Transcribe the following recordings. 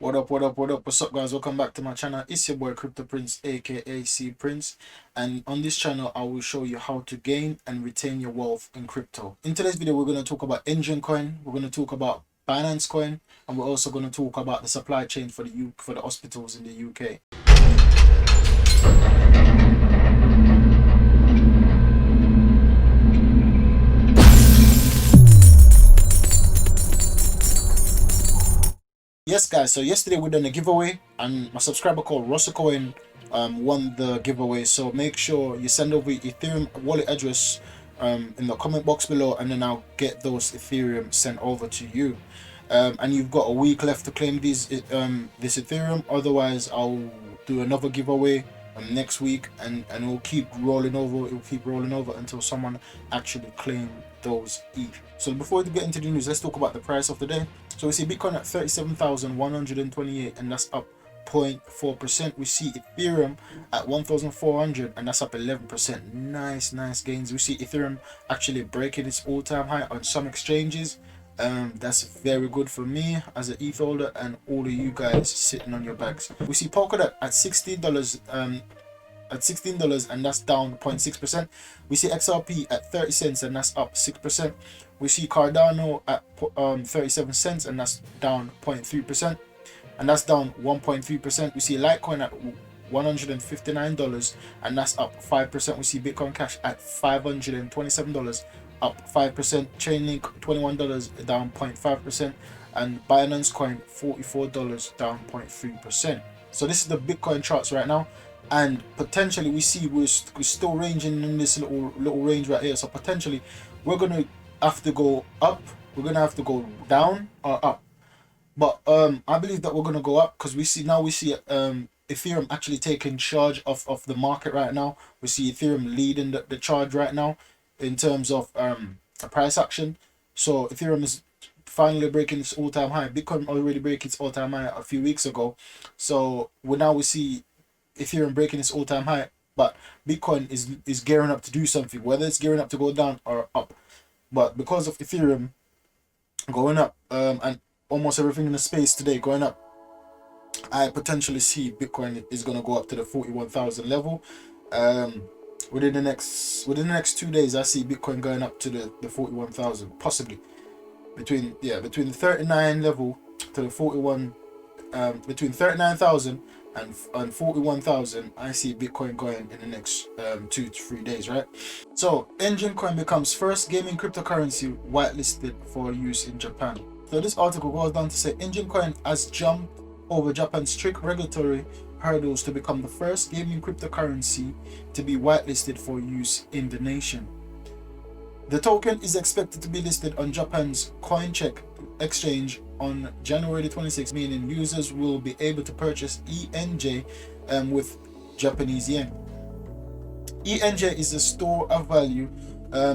What up, what up, what up, what's up guys? Welcome back to my channel. It's your boy Crypto Prince, aka C Prince, and on this channel I will show you how to gain and retain your wealth in crypto. In today's video we're going to talk about Enjin Coin, we're going to talk about Binance Coin, and we're also going to talk about the supply chain for the hospitals in the UK. Yes guys, so yesterday we done a giveaway and my subscriber called Russell Coin won the giveaway. So make sure you send over your Ethereum wallet address in the comment box below, and then I'll get those Ethereum sent over to you. And you've got a week left to claim this Ethereum, otherwise I'll do another giveaway next week, and it will keep rolling over until someone actually claim those ETH. So before we get into the news, let's talk about the price of the day. So we see Bitcoin at 37,128, and that's up 0.4%. We see Ethereum at 1,400, and that's up 11%. Nice gains. We see Ethereum actually breaking its all-time high on some exchanges. That's very good for me as an ETH holder and all of you guys sitting on your bags. We see Polkadot at $16 and that's down 0.6%. We see XRP at 30 cents and that's up 6%. We see Cardano at 37 cents and that's down 0.3%, and that's down 1.3%. We see Litecoin at $159 and that's up 5%. We see Bitcoin Cash at $527, up 5%. Chainlink $21, down 0.5%, and Binance Coin $44, down 0.3%. So this is the Bitcoin charts right now, and potentially we see we're still ranging in this little range right here. So potentially we're gonna have to go up, we're gonna have to go down or up, but I believe that we're gonna go up because we see Ethereum actually taking charge of the market right now. We see Ethereum leading the charge right now in terms of price action. So Ethereum is finally breaking its all-time high. Bitcoin already break its all-time high a few weeks ago, so we see Ethereum breaking its all-time high, but Bitcoin is gearing up to do something, whether it's gearing up to go down or up. But because of Ethereum going up and almost everything in the space today going up, I potentially see Bitcoin is going to go up to the 41,000 level. Within the next 2 days, I see Bitcoin going up to the 41,000, possibly between the 39 level to the 41, between 39,000 and 41,000. I see Bitcoin going in the next 2 to 3 days, right? So Enjin Coin becomes first gaming cryptocurrency whitelisted for use in Japan. So this article goes down to say Enjin Coin has jumped over Japan's strict regulatory hurdles to become the first gaming cryptocurrency to be whitelisted for use in the nation. The token is expected to be listed on Japan's CoinCheck exchange on January 26, meaning users will be able to purchase ENJ with Japanese yen. ENJ is a store of value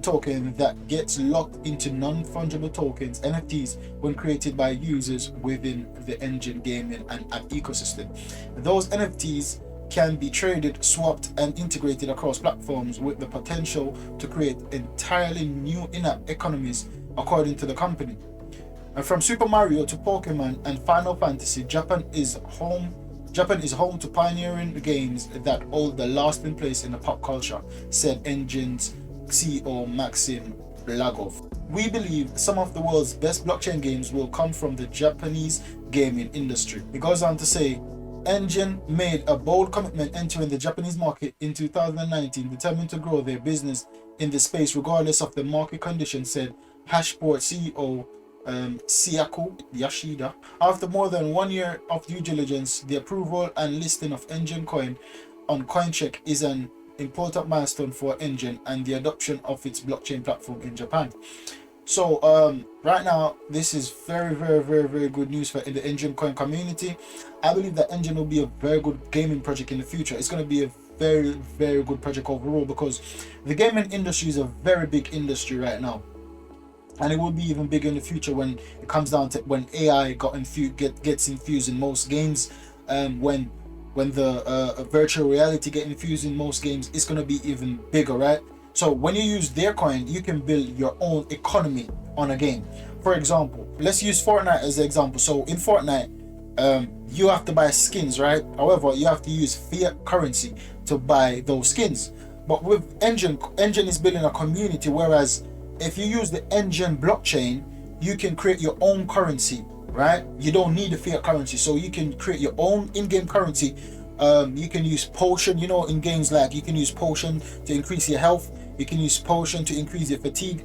token that gets locked into non-fungible tokens, NFTs, when created by users within the Enjin gaming and app ecosystem. Those NFTs can be traded, swapped, and integrated across platforms with the potential to create entirely new in-app economies, according to the company. And from Super Mario to Pokemon and Final Fantasy, Japan is home to pioneering games that hold the lasting place in the pop culture, said Enjin's CEO Maxim Blagov. We believe some of the world's best blockchain games will come from the Japanese gaming industry. It goes on to say, Enjin made a bold commitment entering the Japanese market in 2019, determined to grow their business in the space regardless of the market conditions, said Hashport CEO Siaku Yashida. After more than 1 year of due diligence, the approval and listing of Enjin Coin on CoinCheck is an important milestone for Enjin and the adoption of its blockchain platform in Japan. So right now this is very good news for the Enjin Coin community. I believe that Enjin will be a very good gaming project in the future. It's going to be a very good project overall, because the gaming industry is a very big industry right now, and it will be even bigger in the future when it comes down to when AI gets infused in most games, when the virtual reality get infused in most games. It's going to be even bigger, right? So when you use their coin, you can build your own economy on a game. For example, let's use Fortnite as an example. So in Fortnite, you have to buy skins, right? However, you have to use fiat currency to buy those skins. But with Enjin is building a community, whereas if you use the Enjin blockchain, you can create your own currency, right? You don't need the fiat currency, so you can create your own in-game currency. You can use potion, you know, in games like you can use potion to increase your health, you can use potion to increase your fatigue.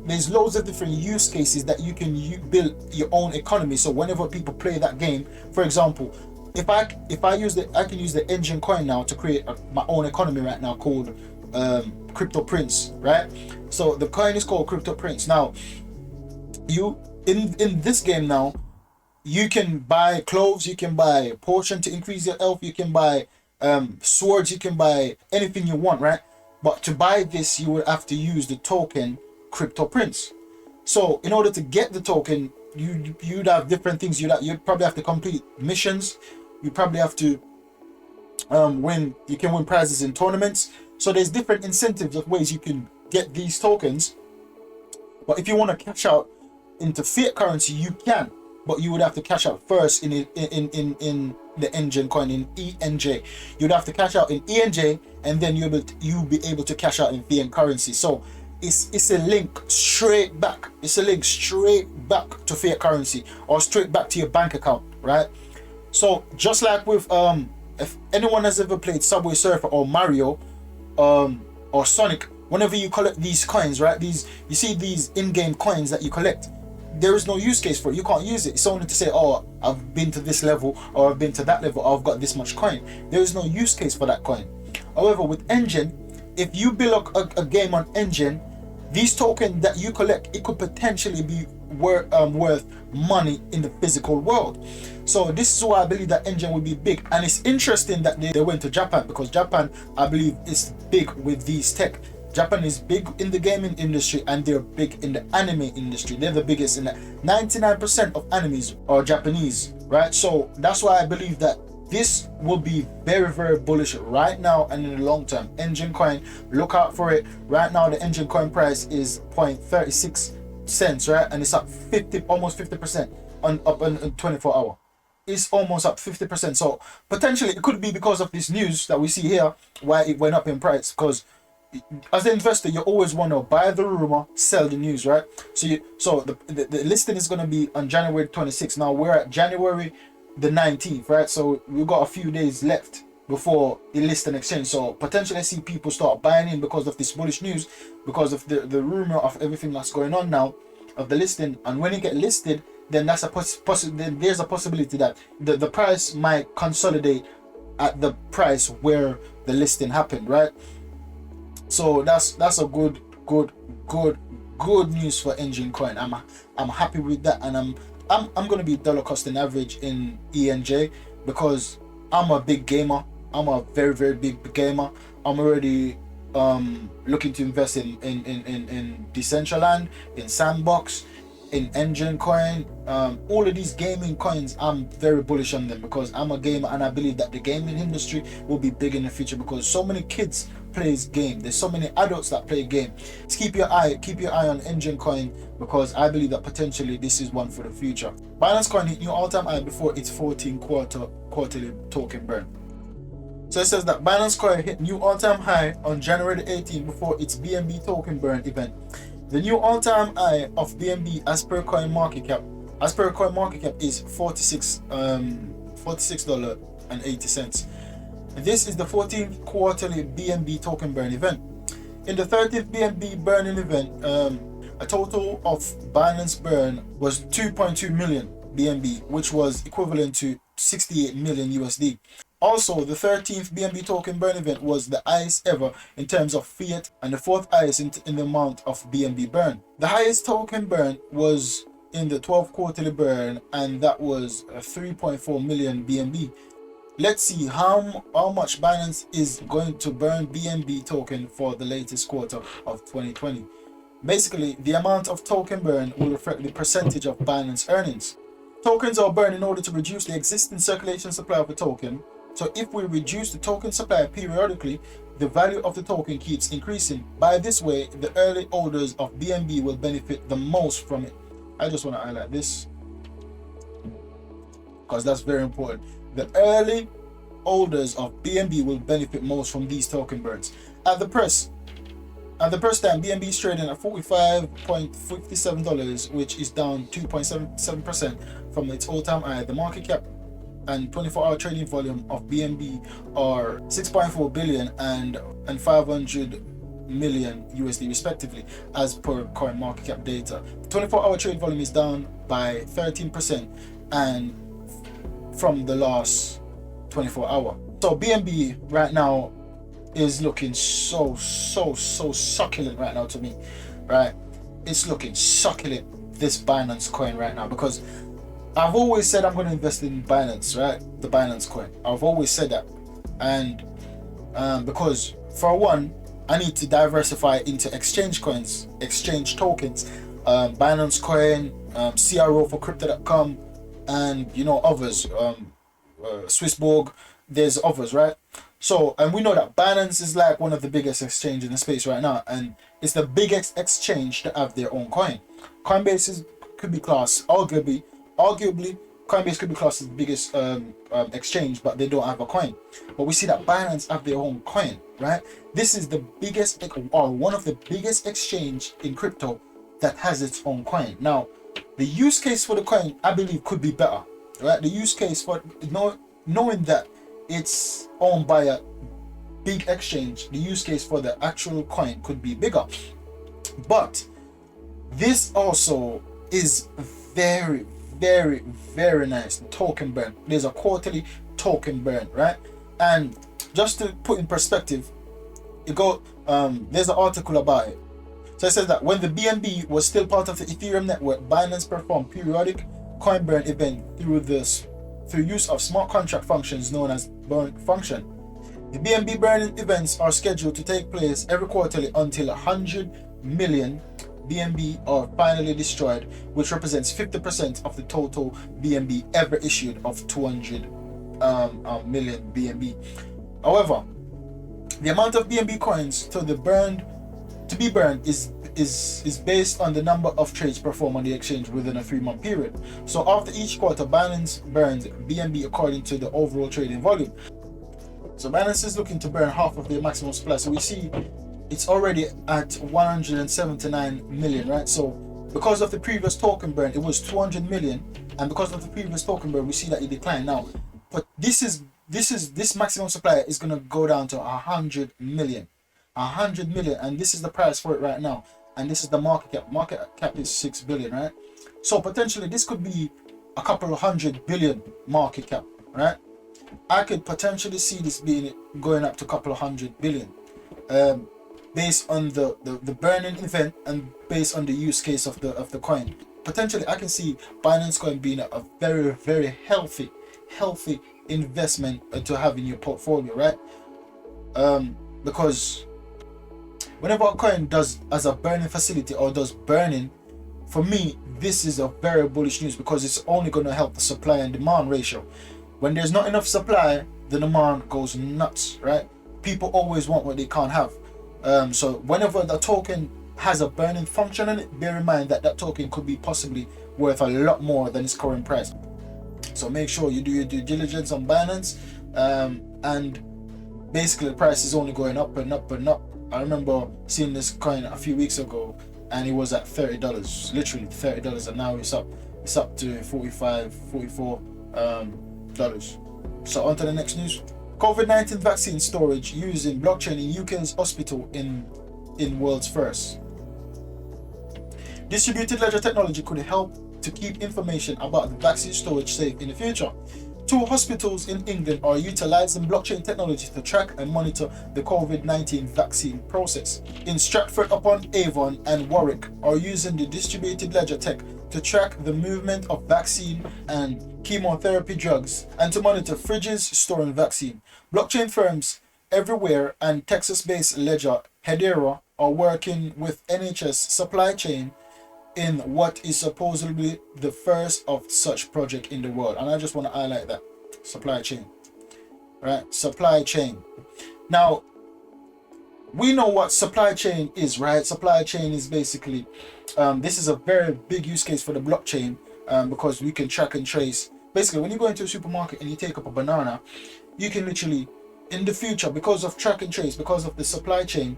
There's loads of different use cases that you can build your own economy. So whenever people play that game, for example, if I can use the Enjin coin now to create my own economy right now called Crypto Prince, right? So the coin is called Crypto Prince. Now you in this game now, you can buy clothes, you can buy potion to increase your health, you can buy swords, you can buy anything you want, right? But to buy this, you would have to use the token Crypto Prince. So in order to get the token, you'd have different things. You'd probably have to complete missions. You probably have to you can win prizes in tournaments. So there's different incentives of ways you can get these tokens. But if you want to cash out into fiat currency, you can, but you would have to cash out first in the Enjin coin, in ENJ. You'd have to cash out in ENJ, and then you'll be able to cash out in fiat currency. So it's a link straight back. It's a link straight back to fiat currency, or straight back to your bank account, right? So just like with if anyone has ever played Subway Surfer or Mario or Sonic, whenever you collect these coins, right, you see these in-game coins that you collect, there is no use case for it. You can't use it. It's only to say, oh, I've been to this level, or I've been to that level, or I've got this much coin. There is no use case for that coin. However, with Enjin, if you build a game on Enjin, these tokens that you collect, it could potentially be worth money in the physical world. So this is why I believe that Enjin will be big. And it's interesting that they went to Japan, because Japan, I believe, is big with these tech. Japan is big in the gaming industry, and they're big in the anime industry. They're the biggest in that. 99% of animes are Japanese, right? So that's why I believe that this will be very, very bullish right now and in the long term. Enjin coin, look out for it. Right now, the Enjin coin price is 0.36 cents, right? And it's up almost 50% up on 24 hour. It's almost up 50%. So potentially it could be because of this news that we see here why it went up in price, because as an investor, you always want to buy the rumor, sell the news, right? So the listing is going to be on January 26th. Now we're at January the 19th, right? So we've got a few days left before it lists and exchange. So potentially I see people start buying in because of this bullish news, because of the rumor of everything that's going on now of the listing. And when it get listed, then that's then there's a possibility that the price might consolidate at the price where the listing happened, right? So that's a good news for Enjin coin. I'm happy with that, and I'm gonna be dollar cost average in ENJ, because I'm a big gamer. I'm a very, very big gamer. I'm already looking to invest in Decentraland, in Sandbox, in Enjin coin. All of these gaming coins, I'm very bullish on them, because I'm a gamer, and I believe that the gaming industry will be big in the future, because so many kids plays game. There's so many adults that play game. Just keep your eye on Enjin coin, because I believe that potentially this is one for the future. Binance Coin hit new all-time high before its 14 quarterly token burn. So it says that Binance Coin hit new all-time high on January 18th before its BNB token burn event. The new all-time high of BNB as per coin market cap is $46.80. This is the 14th quarterly BNB token burn event. In the 30th BNB burning event, a total of Binance burn was 2.2 million BNB, which was equivalent to 68 million USD. Also, the 13th BNB token burn event was the highest ever in terms of fiat, and the fourth highest in the amount of BNB burn. The highest token burn was in the 12th quarterly burn, and that was 3.4 million BNB. Let's see how much Binance is going to burn BNB token for the latest quarter of 2020. Basically, the amount of token burn will reflect the percentage of Binance earnings. Tokens are burned in order to reduce the existing circulation supply of a token. So if we reduce the token supply periodically, the value of the token keeps increasing. By this way, the early holders of BNB will benefit the most from it. I just want to highlight this. because that's very important. The early holders of BNB will benefit most from these token burns. At the press time, BNB is trading at $45.57, which is down 2.77% from its all-time high. The market cap and 24-hour trading volume of BNB are 6.4 billion and 500 million USD respectively, as per current market cap data. The 24-hour trade volume is down by 13% and from the last 24 hour. So BNB right now is looking so succulent right now to me, right? It's looking succulent, this Binance coin right now, because I've always said I'm going to invest in Binance, right? The Binance coin. I've always said that. And because for one, I need to diversify into exchange coins, exchange tokens, Binance Coin, CRO for Crypto.com, and you know others, Swissborg. There's others, right? So, and we know that Binance is like one of the biggest exchanges in the space right now, and it's the biggest exchange to have their own coin. Coinbase could be classed, arguably, Coinbase could be classed as the biggest exchange, but they don't have a coin. But we see that Binance have their own coin, right? This is the biggest, or one of the biggest exchange in crypto that has its own coin. Now, the use case for the coin, I believe, could be better, right? The use case for knowing that it's owned by a big exchange, the use case for the actual coin could be bigger. But this also is very nice token burn. There's a quarterly token burn, right? And just to put in perspective, there's an article about it. So it says that when the BNB was still part of the Ethereum network, Binance performed periodic coin burn event through use of smart contract functions known as burn function. The BNB burning events are scheduled to take place every quarterly until 100 million BNB are finally destroyed, which represents 50% of the total BNB ever issued of 200 million BNB. However, the amount of BNB coins to be burned is based on the number of trades performed on the exchange within a 3-month period. So after each quarter, Binance burns BNB according to the overall trading volume. So Binance is looking to burn half of their maximum supply. So we see it's already at 179 million, right? So because of the previous token burn, it was 200 million, and because of the previous token burn, we see that it declined now. But this maximum supply is going to go down to 100 million, and this is the price for it right now, and this is the market cap. Market cap is 6 billion, right? So potentially this could be a couple of 100 billion market cap, right? I could potentially see this going up to a couple of 100 billion. Based on the burning event and based on the use case of the coin. Potentially I can see Binance Coin being a very healthy investment to have in your portfolio, right? Because whenever a coin does as a burning facility or does burning, for me this is a very bullish news, because it's only going to help the supply and demand ratio. When there's not enough supply, the demand goes nuts, right? People always want what they can't have. So whenever the token has a burning function in it, bear in mind that token could be possibly worth a lot more than its current price. So make sure you do your due diligence on Binance, and basically the price is only going up and up and up. I remember seeing this coin a few weeks ago and it was at $30, literally $30, and now it's up to $44 dollars. So on to the next news. COVID-19 vaccine storage using blockchain in UK's hospital in world's first. Distributed ledger technology could help to keep information about the vaccine storage safe in the future. 2 hospitals in England are utilizing blockchain technology to track and monitor the COVID-19 vaccine process. In Stratford-upon-Avon and Warwick are using the distributed ledger tech to track the movement of vaccine and chemotherapy drugs and to monitor fridges storing vaccine. Blockchain firms everywhere and Texas-based ledger Hedera are working with NHS supply chain in what is supposedly the first of such project in the world. And I just want to highlight that. Supply chain. Right? Supply chain. Now, we know what supply chain is, right? Supply chain is basically, this is a very big use case for the blockchain, because we can track and trace basically when you go into a supermarket and you take up a banana, you can literally, in the future, because of track and trace, because of the supply chain,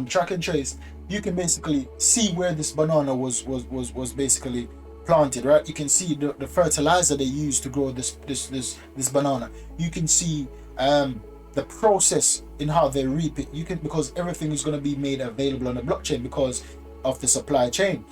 track and trace, you can basically see where this banana was basically planted, right? You can see the fertilizer they used to grow this banana. You can see the process in how they reap it. You can, because everything is going to be made available on the blockchain because of the supply chain.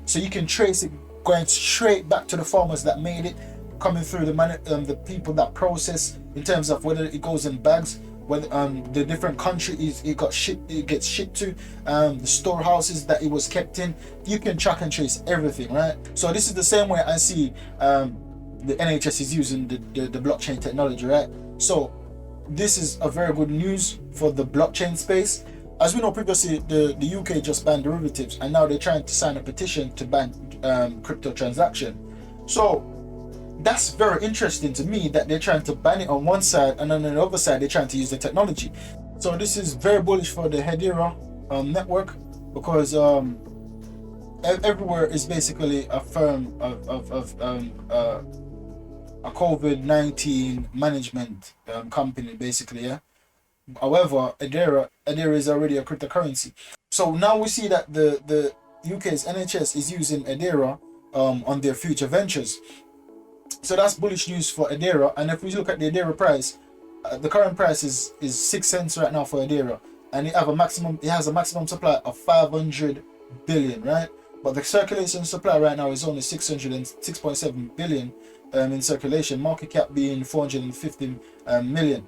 So you can trace it going straight back to the farmers that made it, coming through the people that process, in terms of whether it goes in bags, whether the different countries it gets shipped to, the storehouses that it was kept in. You can track and trace everything, right? So this is the same way I see the NHS is using the blockchain technology, right? So this is a very good news for the blockchain space. As we know previously, the UK just banned derivatives, and now they're trying to sign a petition to ban crypto transaction. So that's very interesting to me, that they're trying to ban it on one side, and then on the other side they're trying to use the technology. So this is very bullish for the Hedera network, because everywhere is basically a firm of a COVID-19 management company, basically, yeah. However, Hedera is already a cryptocurrency. So now we see that the UK's NHS is using Hedera on their future ventures. So that's bullish news for Hedera. And if we look at the Hedera price, the current price is 6 cents right now for Hedera, and it has a maximum supply of 500 billion, right? But the circulation supply right now is only 606.7 billion in circulation, market cap being 450 million.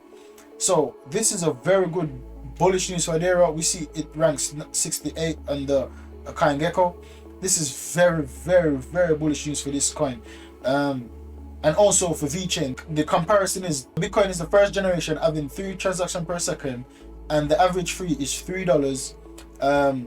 So this is a very good bullish news for Hedera. We see it ranks 68 on the CoinGecko. This is very, very, very bullish news for this coin. And also for VeChain, the comparison is Bitcoin is the first generation having 3 transactions per second, and the average fee is $3.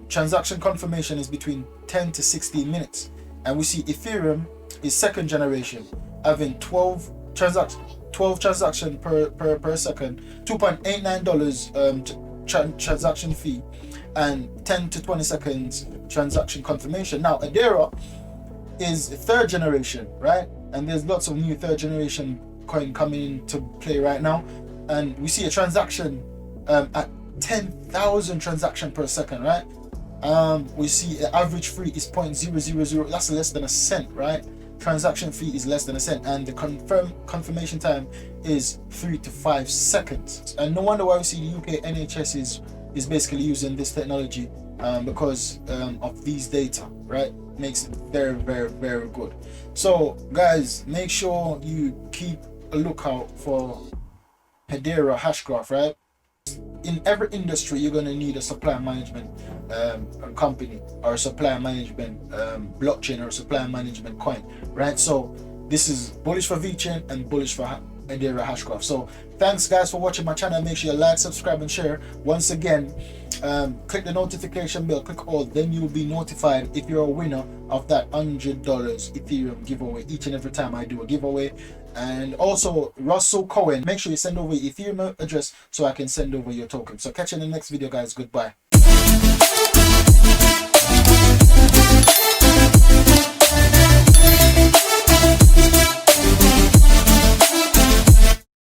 Transaction confirmation is between 10 to 16 minutes. And we see Ethereum is second generation, having 12 transactions per second, $2.89 transaction fee, and 10 to 20 seconds transaction confirmation. Now Hedera is third generation, right? And there's lots of new third generation coin coming into play right now, and we see a transaction at 10,000 transactions per second, right? We see the average fee is 0.000, that's less than a cent, right? Transaction fee is less than a cent, and the confirmation time is 3 to 5 seconds. And no wonder why we see the UK NHS is basically using this technology, because of these data, right? Makes it very, very, very good. So guys, make sure you keep a lookout for Hedera hashgraph, right? In every industry you're going to need a supply management company, or a supply management blockchain, or a supply management coin, right? So this is bullish for VeChain and bullish for Hedera hashgraph. So thanks guys for watching my channel. Make sure you like, subscribe, and share. Once again, click the notification bell, click all, then you'll be notified if you're a winner of that $100 Ethereum giveaway each and every time I do a giveaway. And also Russell Coin, make sure you send over your Ethereum address so I can send over your token. So catch you in the next video guys. Goodbye.